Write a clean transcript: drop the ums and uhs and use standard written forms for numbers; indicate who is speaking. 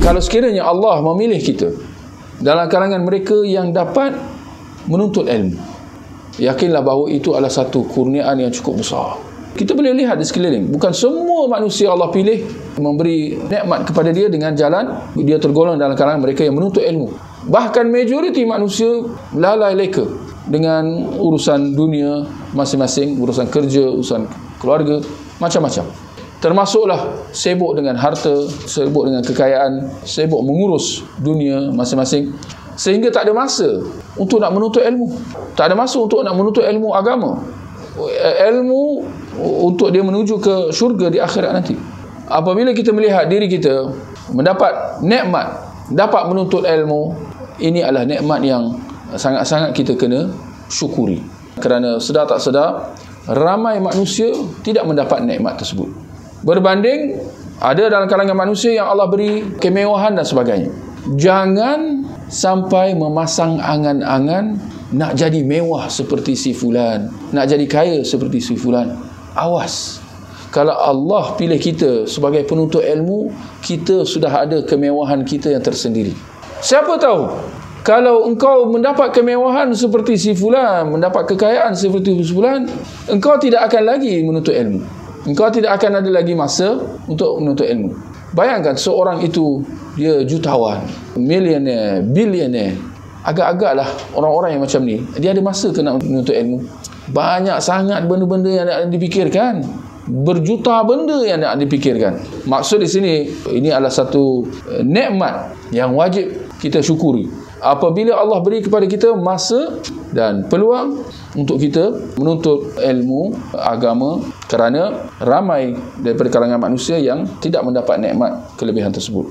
Speaker 1: Kalau sekiranya Allah memilih kita dalam kalangan mereka yang dapat menuntut ilmu, yakinlah bahawa itu adalah satu kurniaan yang cukup besar. Kita boleh lihat di sekeliling, bukan semua manusia Allah pilih memberi nikmat kepada dia dengan jalan dia tergolong dalam kalangan mereka yang menuntut ilmu. Bahkan majoriti manusia lalai leka dengan urusan dunia masing-masing, urusan kerja, urusan keluarga, macam-macam. Termasuklah sibuk dengan harta, sibuk dengan kekayaan, sibuk mengurus dunia masing-masing, sehingga tak ada masa untuk nak menuntut ilmu. Tak ada masa untuk nak menuntut ilmu agama, ilmu untuk dia menuju ke syurga di akhirat nanti. Apabila kita melihat diri kita mendapat nikmat, dapat menuntut ilmu, ini adalah nikmat yang sangat-sangat kita kena syukuri. Kerana sedar tak sedar, ramai manusia tidak mendapat nikmat tersebut. Berbanding ada dalam kalangan manusia yang Allah beri kemewahan dan sebagainya. Jangan sampai memasang angan-angan nak jadi mewah seperti si fulan, nak jadi kaya seperti si fulan. Awas. Kalau Allah pilih kita sebagai penuntut ilmu, kita sudah ada kemewahan kita yang tersendiri. Siapa tahu, kalau engkau mendapat kemewahan seperti si fulan, mendapat kekayaan seperti si fulan, engkau tidak akan lagi menuntut ilmu. Engkau tidak akan ada lagi masa untuk menuntut ilmu. Bayangkan seorang itu, dia jutawan, milioner, bilioner. Agak-agaklah orang-orang yang macam ni, dia ada masa ke nak menuntut ilmu? Banyak sangat benda-benda yang nak dipikirkan. Berjuta benda yang nak dipikirkan. Maksud di sini, ini adalah satu nikmat yang wajib kita syukuri. Apabila Allah beri kepada kita masa dan peluang untuk kita menuntut ilmu agama, kerana ramai daripada kalangan manusia yang tidak mendapat nikmat kelebihan tersebut.